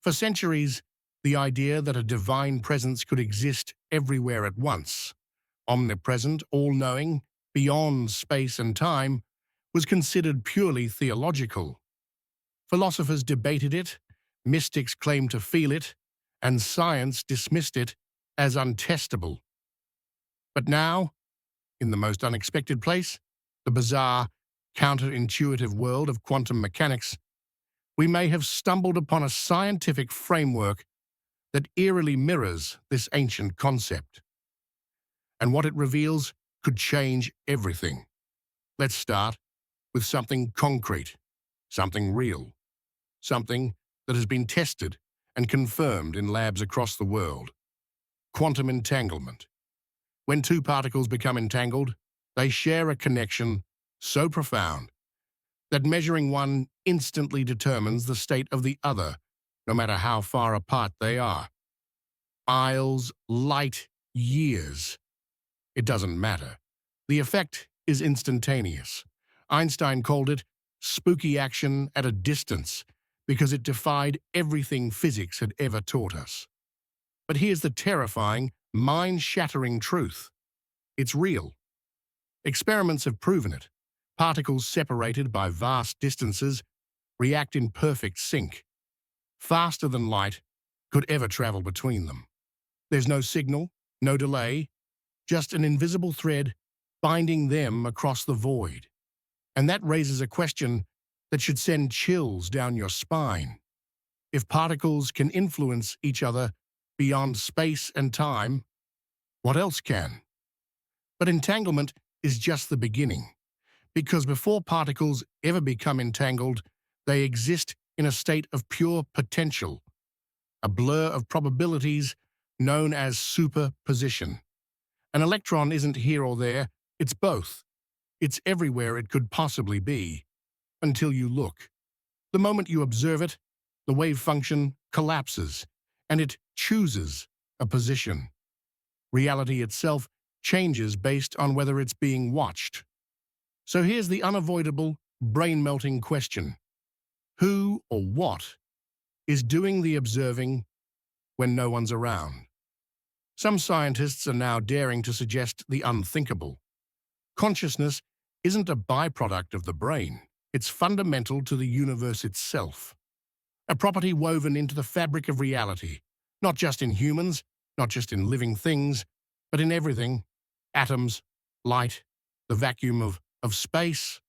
For centuries, the idea that a divine presence could exist everywhere at once, omnipresent, all-knowing, beyond space and time, was considered purely theological. Philosophers debated it, mystics claimed to feel it, and science dismissed it as untestable. But now, in the most unexpected place, the bizarre, counterintuitive world of quantum mechanics, we may have stumbled upon a scientific framework that eerily mirrors this ancient concept. And what it reveals could change everything. Let's start with something concrete, something real, something that has been tested and confirmed in labs across the world. Quantum entanglement. When two particles become entangled, they share a connection so profound that measuring one instantly determines the state of the other, no matter how far apart they are. Miles, light years. It doesn't matter. The effect is instantaneous. Einstein called it spooky action at a distance because it defied everything physics had ever taught us. But here's the terrifying, mind-shattering truth. It's real. Experiments have proven it. Particles separated by vast distances react in perfect sync. Faster than light could ever travel between them. There's no signal, no delay, just an invisible thread binding them across the void. And that raises a question that should send chills down your spine. If particles can influence each other beyond space and time, what else can? But entanglement is just the beginning, because before particles ever become entangled, they exist in a state of pure potential, a blur of probabilities known as superposition. An electron isn't here or there, it's both. It's everywhere it could possibly be, until you look. The moment you observe it, the wave function collapses, and it chooses a position. Reality itself changes based on whether it's being watched. So here's the unavoidable, brain-melting question. Who or what is doing the observing when no one's around? Some scientists are now daring to suggest the unthinkable. Consciousness isn't a byproduct of the brain. It's fundamental to the universe itself. A property woven into the fabric of reality, not just in humans, not just in living things, but in everything. Atoms, light, the vacuum of space.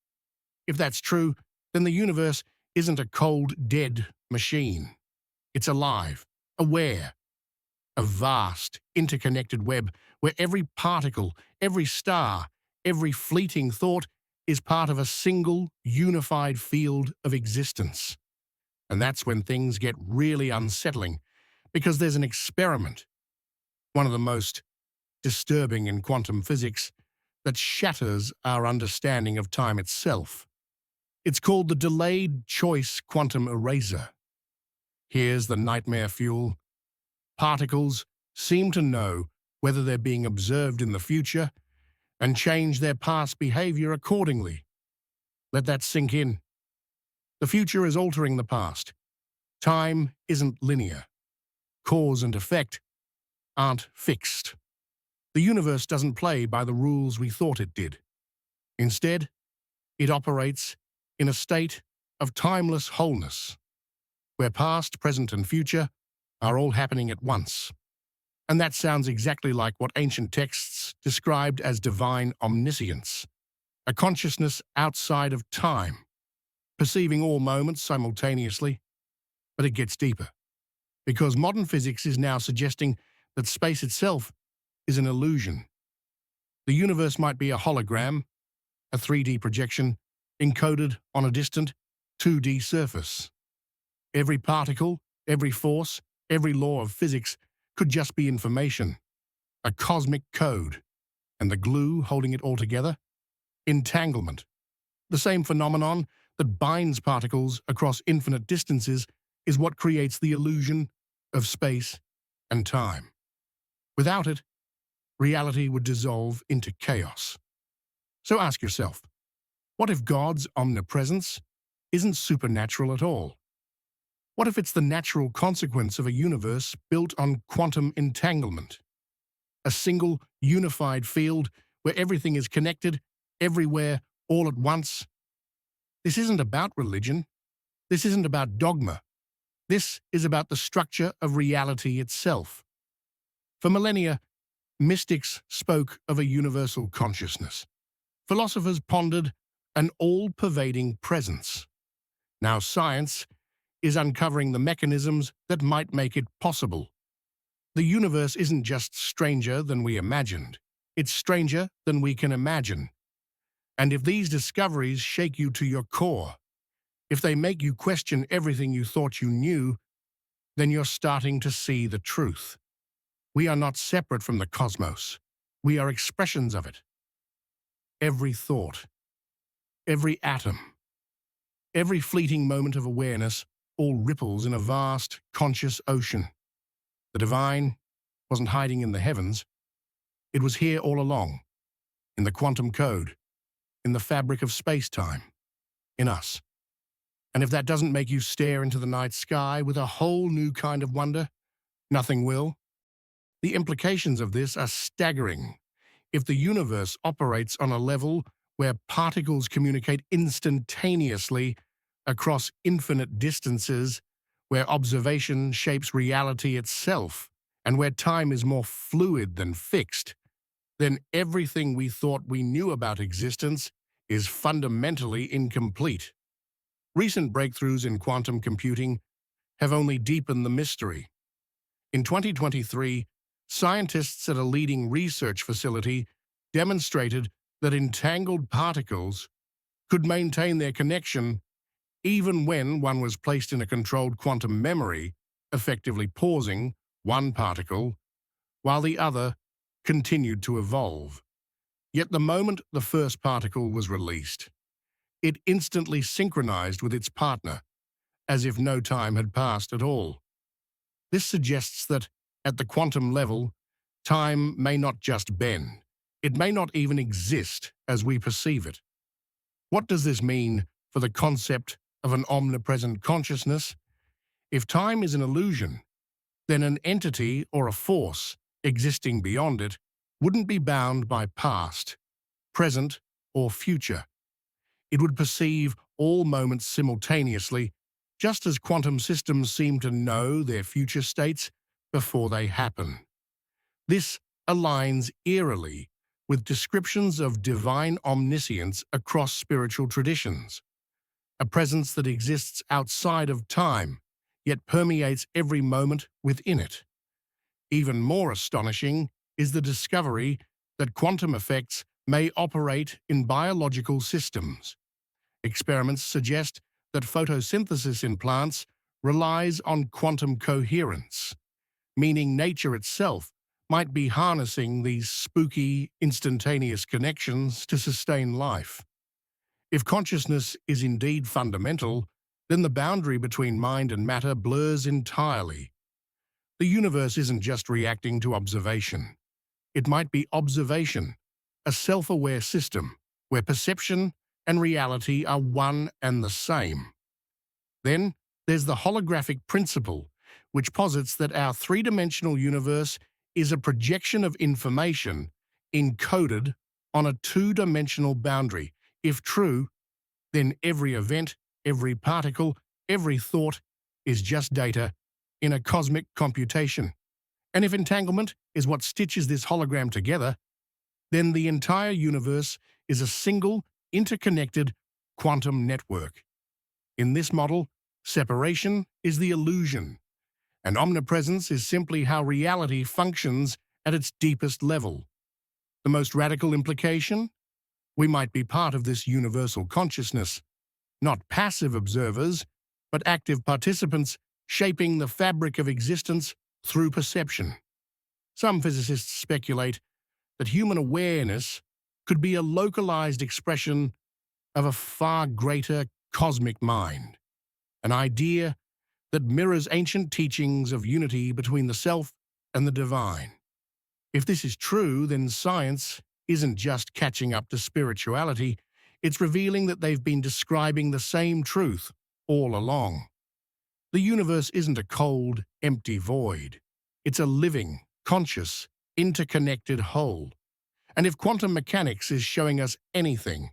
If that's true, then the universe isn't a cold, dead machine. It's alive, aware. A vast, interconnected web where every particle, every star, every fleeting thought is part of a single, unified field of existence. And that's when things get really unsettling, because there's an experiment, one of the most disturbing in quantum physics, that shatters our understanding of time itself. It's called the delayed choice quantum eraser. Here's the nightmare fuel. Particles seem to know whether they're being observed in the future and change their past behavior accordingly. Let that sink in. The future is altering the past. Time isn't linear. Cause and effect aren't fixed. The universe doesn't play by the rules we thought it did. Instead, it operates in a state of timeless wholeness, where past, present, and future are all happening at once. And that sounds exactly like what ancient texts described as divine omniscience, a consciousness outside of time, perceiving all moments simultaneously. But it gets deeper, because modern physics is now suggesting that space itself is an illusion. The universe might be a hologram, a 3D projection encoded on a distant 2D surface. Every particle, every force, every law of physics could just be information, a cosmic code, and the glue holding it all together? Entanglement. The same phenomenon that binds particles across infinite distances is what creates the illusion of space and time. Without it, reality would dissolve into chaos. So ask yourself, what if God's omnipresence isn't supernatural at all? What if it's the natural consequence of a universe built on quantum entanglement? A single, unified field where everything is connected, everywhere, all at once? This isn't about religion. This isn't about dogma. This is about the structure of reality itself. For millennia, mystics spoke of a universal consciousness. Philosophers pondered an all-pervading presence. Now science is uncovering the mechanisms that might make it possible. The universe isn't just stranger than we imagined. It's stranger than we can imagine. And if these discoveries shake you to your core, if they make you question everything you thought you knew, then you're starting to see the truth. We are not separate from the cosmos. We are expressions of it. Every thought, every atom, every fleeting moment of awareness all ripples in a vast, conscious ocean. The divine wasn't hiding in the heavens. It was here all along, in the quantum code, in the fabric of space-time, in us. And if that doesn't make you stare into the night sky with a whole new kind of wonder, nothing will. The implications of this are staggering. If the universe operates on a level where particles communicate instantaneously across infinite distances, where observation shapes reality itself, and where time is more fluid than fixed, then everything we thought we knew about existence is fundamentally incomplete. Recent breakthroughs in quantum computing have only deepened the mystery. In 2023, scientists at a leading research facility demonstrated that entangled particles could maintain their connection even when one was placed in a controlled quantum memory, effectively pausing one particle while the other continued to evolve. Yet the moment the first particle was released, it instantly synchronized with its partner, as if no time had passed at all. This suggests that, at the quantum level, time may not just bend. It may not even exist as we perceive it. What does this mean for the concept of an omnipresent consciousness? If time is an illusion, then an entity or a force existing beyond it wouldn't be bound by past, present, or future. It would perceive all moments simultaneously, just as quantum systems seem to know their future states before they happen. This aligns eerily with descriptions of divine omniscience across spiritual traditions, a presence that exists outside of time, yet permeates every moment within it. Even more astonishing is the discovery that quantum effects may operate in biological systems. Experiments suggest that photosynthesis in plants relies on quantum coherence, meaning nature itself might be harnessing these spooky, instantaneous connections to sustain life. If consciousness is indeed fundamental, then the boundary between mind and matter blurs entirely. The universe isn't just reacting to observation. It might be observation, a self-aware system where perception and reality are one and the same. Then there's the holographic principle, which posits that our three-dimensional universe is a projection of information encoded on a two-dimensional boundary. If true, then every event, every particle, every thought is just data in a cosmic computation. And if entanglement is what stitches this hologram together, then the entire universe is a single, interconnected quantum network. In this model, separation is the illusion, and omnipresence is simply how reality functions at its deepest level. The most radical implication? We might be part of this universal consciousness, not passive observers, but active participants shaping the fabric of existence through perception. Some physicists speculate that human awareness could be a localized expression of a far greater cosmic mind, an idea that mirrors ancient teachings of unity between the self and the divine. If this is true, then science isn't just catching up to spirituality, it's revealing that they've been describing the same truth all along. The universe isn't a cold, empty void. It's a living, conscious, interconnected whole. And if quantum mechanics is showing us anything,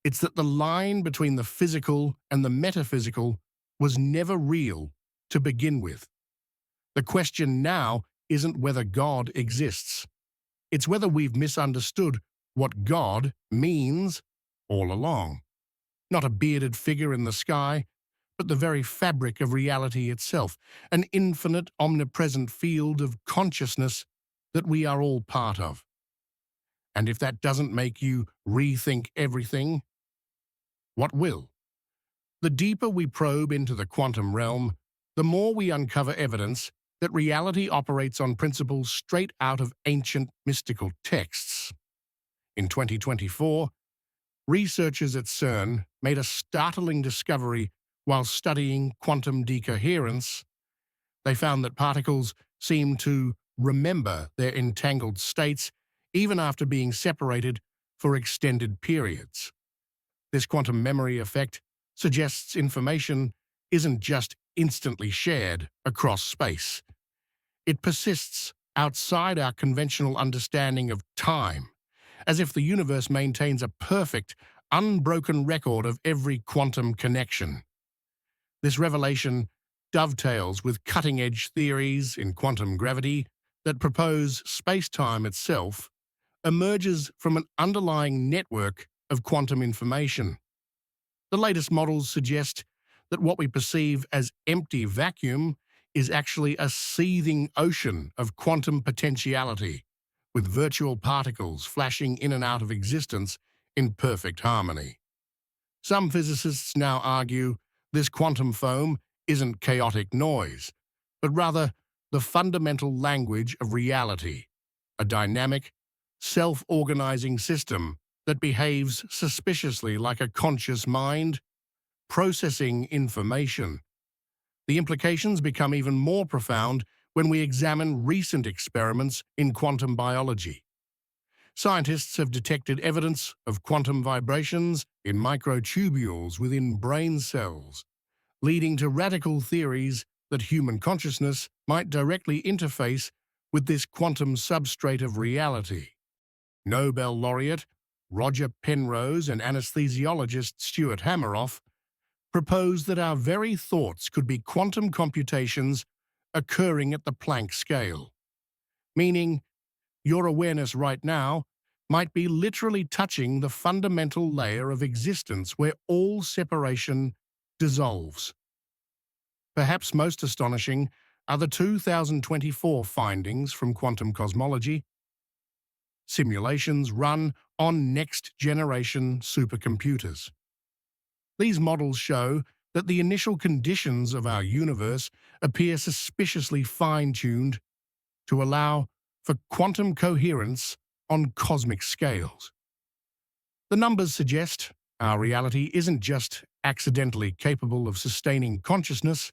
it's that the line between the physical and the metaphysical was never real to begin with. The question now isn't whether God exists. It's whether we've misunderstood what God means all along. Not a bearded figure in the sky, but the very fabric of reality itself, an infinite, omnipresent field of consciousness that we are all part of. And if that doesn't make you rethink everything, what will? The deeper we probe into the quantum realm, the more we uncover evidence that reality operates on principles straight out of ancient mystical texts. In 2024, researchers at CERN made a startling discovery while studying quantum decoherence. They found that particles seem to remember their entangled states even after being separated for extended periods. This quantum memory effect suggests information isn't just instantly shared across space. It persists outside our conventional understanding of time, as if the universe maintains a perfect, unbroken record of every quantum connection. This revelation dovetails with cutting-edge theories in quantum gravity that propose space-time itself emerges from an underlying network of quantum information. The latest models suggest that what we perceive as empty vacuum is actually a seething ocean of quantum potentiality, with virtual particles flashing in and out of existence in perfect harmony. Some physicists now argue this quantum foam isn't chaotic noise, but rather the fundamental language of reality, a dynamic, self-organizing system that behaves suspiciously like a conscious mind, processing information. The implications become even more profound when we examine recent experiments in quantum biology. Scientists have detected evidence of quantum vibrations in microtubules within brain cells, leading to radical theories that human consciousness might directly interface with this quantum substrate of reality. Nobel laureate Roger Penrose and anesthesiologist Stuart Hameroff proposed that our very thoughts could be quantum computations occurring at the Planck scale, meaning your awareness right now might be literally touching the fundamental layer of existence where all separation dissolves. Perhaps most astonishing are the 2024 findings from quantum cosmology, simulations run on next-generation supercomputers. These models show that the initial conditions of our universe appear suspiciously fine-tuned to allow for quantum coherence on cosmic scales. The numbers suggest our reality isn't just accidentally capable of sustaining consciousness,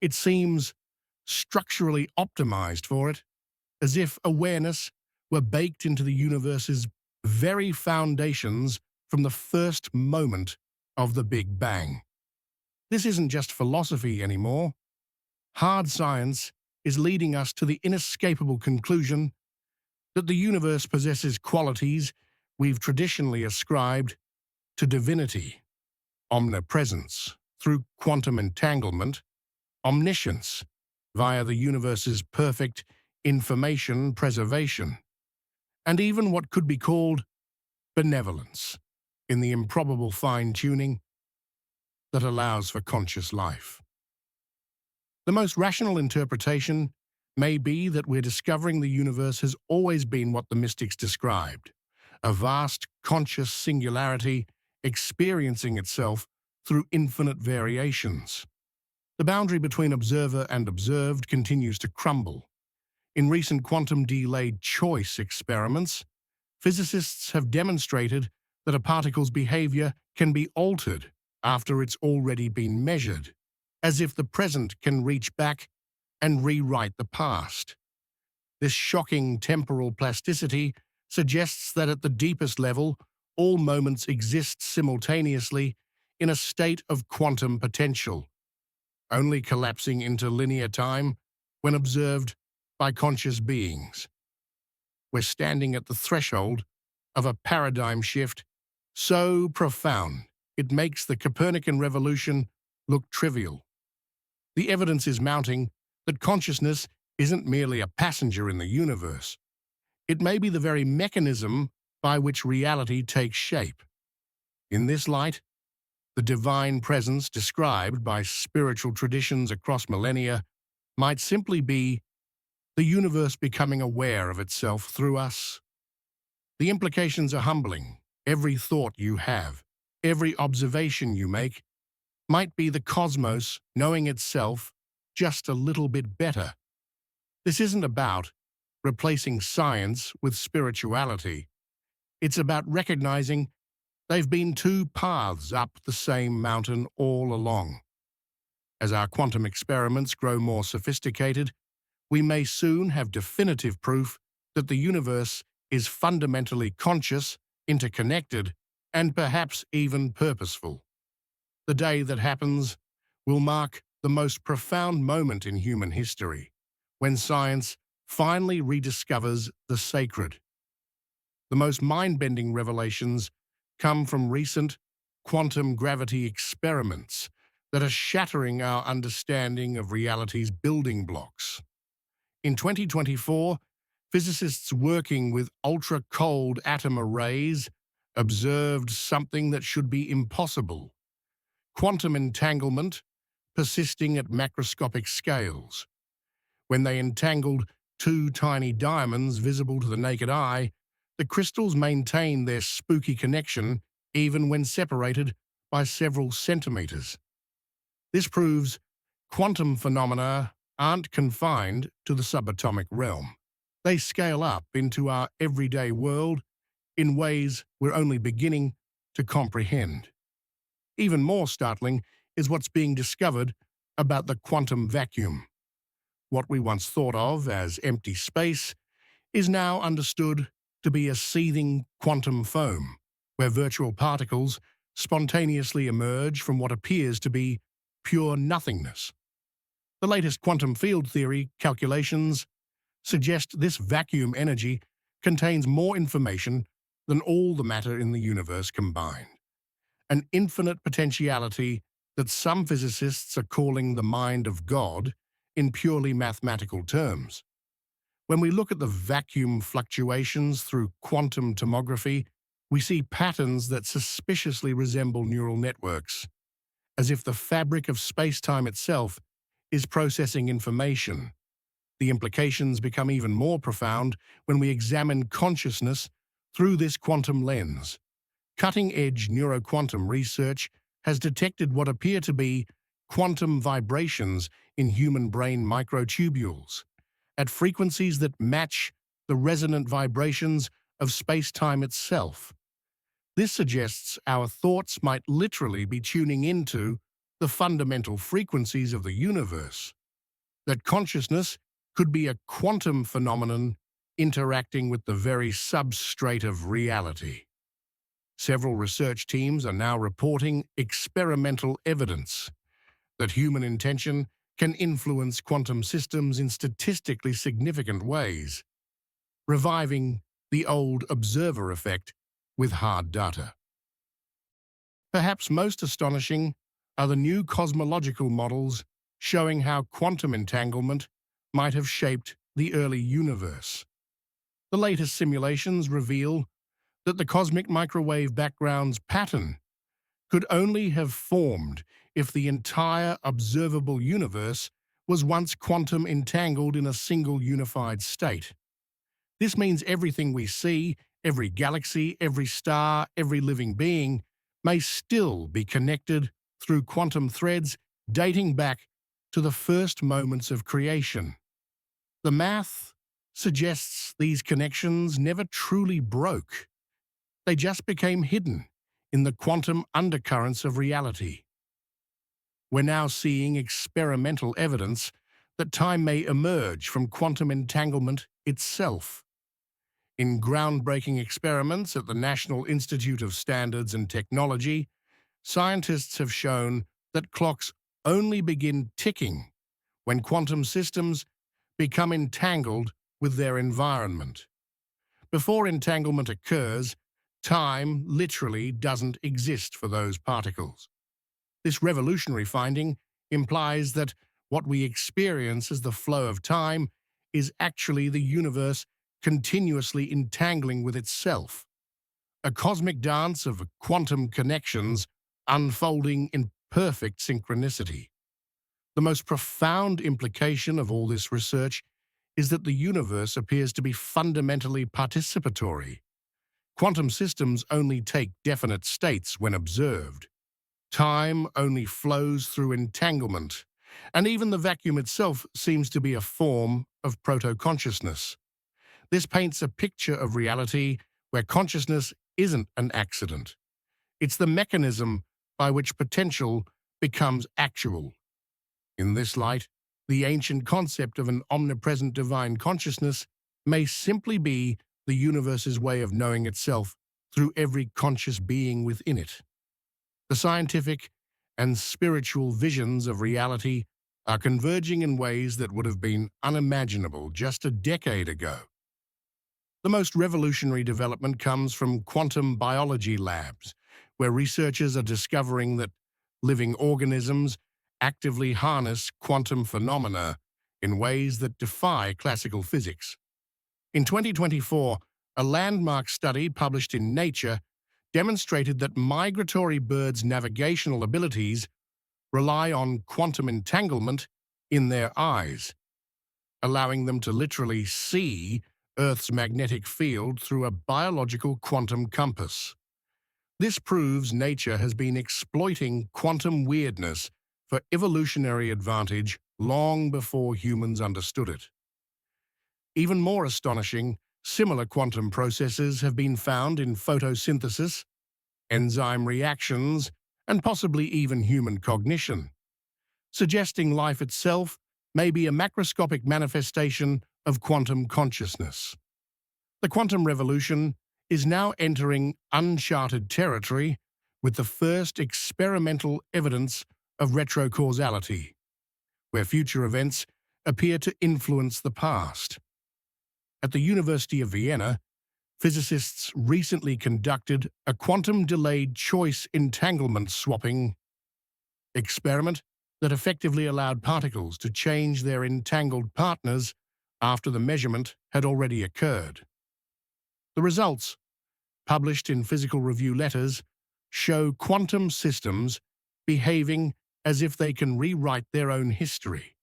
it seems structurally optimized for it, as if awareness were baked into the universe's very foundations from the first moment of the Big Bang. This isn't just philosophy anymore. Hard science is leading us to the inescapable conclusion that the universe possesses qualities we've traditionally ascribed to divinity: omnipresence through quantum entanglement, omniscience via the universe's perfect information preservation, and even what could be called benevolence in the improbable fine-tuning that allows for conscious life. The most rational interpretation may be that we're discovering the universe has always been what the mystics described, a vast conscious singularity experiencing itself through infinite variations. The boundary between observer and observed continues to crumble. In recent quantum delayed choice experiments, physicists have demonstrated that a particle's behavior can be altered after it's already been measured, as if the present can reach back and rewrite the past. This shocking temporal plasticity suggests that at the deepest level, all moments exist simultaneously in a state of quantum potential. only collapsing into linear time when observed by conscious beings. We're standing at the threshold of a paradigm shift so profound it makes the Copernican revolution look trivial. The evidence is mounting that consciousness isn't merely a passenger in the universe. It may be the very mechanism by which reality takes shape. In this light, the divine presence described by spiritual traditions across millennia might simply be the universe becoming aware of itself through us. The implications are humbling. Every thought you have, every observation you make, might be the cosmos knowing itself just a little bit better. This isn't about replacing science with spirituality. It's about recognizing they've been two paths up the same mountain all along. As our quantum experiments grow more sophisticated, we may soon have definitive proof that the universe is fundamentally conscious, interconnected, and perhaps even purposeful. The day that happens will mark the most profound moment in human history, when science finally rediscovers the sacred. The most mind-bending revelations come from recent quantum gravity experiments that are shattering our understanding of reality's building blocks. In 2024, physicists working with ultra-cold atom arrays observed something that should be impossible: quantum entanglement persisting at macroscopic scales. When they entangled two tiny diamonds visible to the naked eye, the crystals maintained their spooky connection even when separated by several centimeters. This proves quantum phenomena aren't confined to the subatomic realm. They scale up into our everyday world in ways we're only beginning to comprehend. Even more startling is what's being discovered about the quantum vacuum. What we once thought of as empty space is now understood to be a seething quantum foam, where virtual particles spontaneously emerge from what appears to be pure nothingness. The latest quantum field theory calculations suggest this vacuum energy contains more information than all the matter in the universe combined, an infinite potentiality that some physicists are calling the mind of God in purely mathematical terms. When we look at the vacuum fluctuations through quantum tomography, we see patterns that suspiciously resemble neural networks, as if the fabric of space-time itself is processing information. The implications become even more profound when we examine consciousness through this quantum lens. Cutting-edge neuroquantum research has detected what appear to be quantum vibrations in human brain microtubules, at frequencies that match the resonant vibrations of space-time itself. This suggests our thoughts might literally be tuning into the fundamental frequencies of the universe, that consciousness could be a quantum phenomenon interacting with the very substrate of reality. Several research teams are now reporting experimental evidence that human intention can influence quantum systems in statistically significant ways, reviving the old observer effect with hard data. Perhaps most astonishing are the new cosmological models showing how quantum entanglement might have shaped the early universe. The latest simulations reveal that the cosmic microwave background's pattern could only have formed if the entire observable universe was once quantum entangled in a single unified state. This means everything we see, every galaxy, every star, every living being, may still be connected through quantum threads dating back to the first moments of creation. The math suggests these connections never truly broke. They just became hidden in the quantum undercurrents of reality. We're now seeing experimental evidence that time may emerge from quantum entanglement itself. In groundbreaking experiments at the National Institute of Standards and Technology, scientists have shown that clocks only begin ticking when quantum systems become entangled with their environment. Before entanglement occurs, time literally doesn't exist for those particles. This revolutionary finding implies that what we experience as the flow of time is actually the universe continuously entangling with itself, a cosmic dance of quantum connections unfolding in perfect synchronicity. The most profound implication of all this research is that the universe appears to be fundamentally participatory. Quantum systems only take definite states when observed. Time only flows through entanglement, and even the vacuum itself seems to be a form of proto-consciousness. This paints a picture of reality where consciousness isn't an accident. It's the mechanism by which potential becomes actual. In this light, the ancient concept of an omnipresent divine consciousness may simply be the universe's way of knowing itself through every conscious being within it. The scientific and spiritual visions of reality are converging in ways that would have been unimaginable just a decade ago. The most revolutionary development comes from quantum biology labs, where researchers are discovering that living organisms actively harness quantum phenomena in ways that defy classical physics. In 2024, a landmark study published in Nature demonstrated that migratory birds' navigational abilities rely on quantum entanglement in their eyes, allowing them to literally see Earth's magnetic field through a biological quantum compass. This proves nature has been exploiting quantum weirdness for evolutionary advantage long before humans understood it. Even more astonishing, similar quantum processes have been found in photosynthesis, enzyme reactions, and possibly even human cognition, suggesting life itself may be a macroscopic manifestation of quantum consciousness. The quantum revolution is now entering uncharted territory with the first experimental evidence of retrocausality, where future events appear to influence the past. At the University of Vienna, physicists recently conducted a quantum-delayed choice entanglement swapping experiment that effectively allowed particles to change their entangled partners after the measurement had already occurred. The results, published in Physical Review Letters, show quantum systems behaving as if they can rewrite their own history,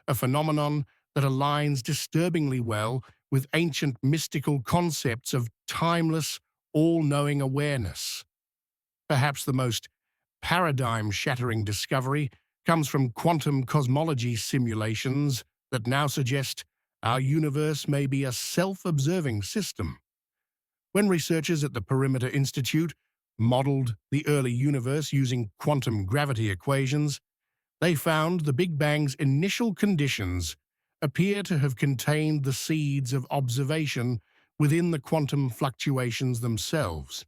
a phenomenon that aligns disturbingly well with ancient mystical concepts of timeless, all-knowing awareness. Perhaps the most paradigm-shattering discovery comes from quantum cosmology simulations that now suggest our universe may be a self-observing system. When researchers at the Perimeter Institute modeled the early universe using quantum gravity equations, they found the Big Bang's initial conditions appear to have contained the seeds of observation within the quantum fluctuations themselves.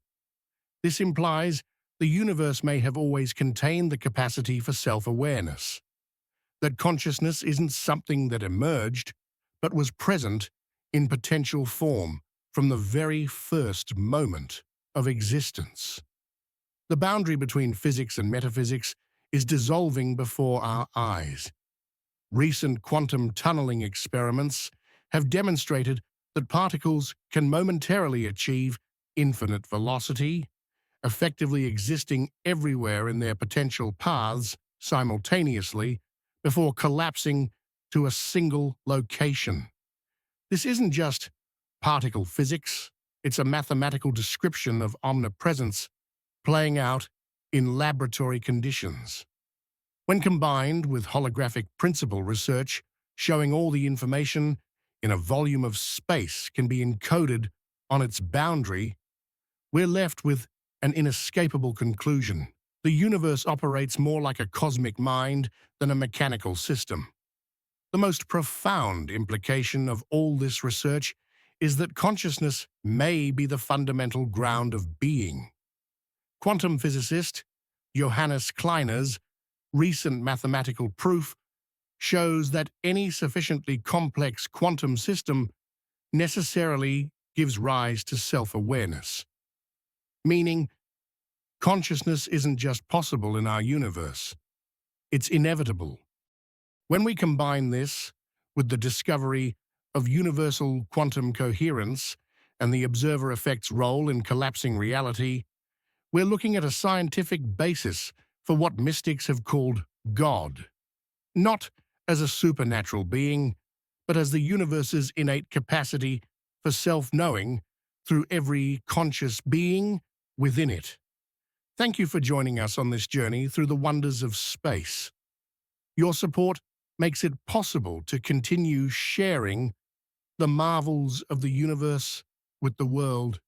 This implies the universe may have always contained the capacity for self-awareness, that consciousness isn't something that emerged, but was present in potential form from the very first moment of existence. The boundary between physics and metaphysics is dissolving before our eyes. Recent quantum tunneling experiments have demonstrated that particles can momentarily achieve infinite velocity, effectively existing everywhere in their potential paths simultaneously before collapsing to a single location. This isn't just particle physics, it's a mathematical description of omnipresence playing out in laboratory conditions. When combined with holographic principle research showing all the information in a volume of space can be encoded on its boundary, we're left with an inescapable conclusion. The universe operates more like a cosmic mind than a mechanical system. The most profound implication of all this research is that consciousness may be the fundamental ground of being. Quantum physicist Johannes Kleiners recent mathematical proof shows that any sufficiently complex quantum system necessarily gives rise to self-awareness, meaning consciousness isn't just possible in our universe, it's inevitable. When we combine this with the discovery of universal quantum coherence and the observer effect's role in collapsing reality, we're looking at a scientific basis for what mystics have called God, not as a supernatural being, but as the universe's innate capacity for self-knowing through every conscious being within it. Thank you for joining us on this journey through the wonders of space. Your support makes it possible to continue sharing the marvels of the universe with the world.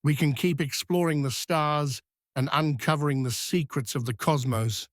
We can keep exploring the stars and uncovering the secrets of the cosmos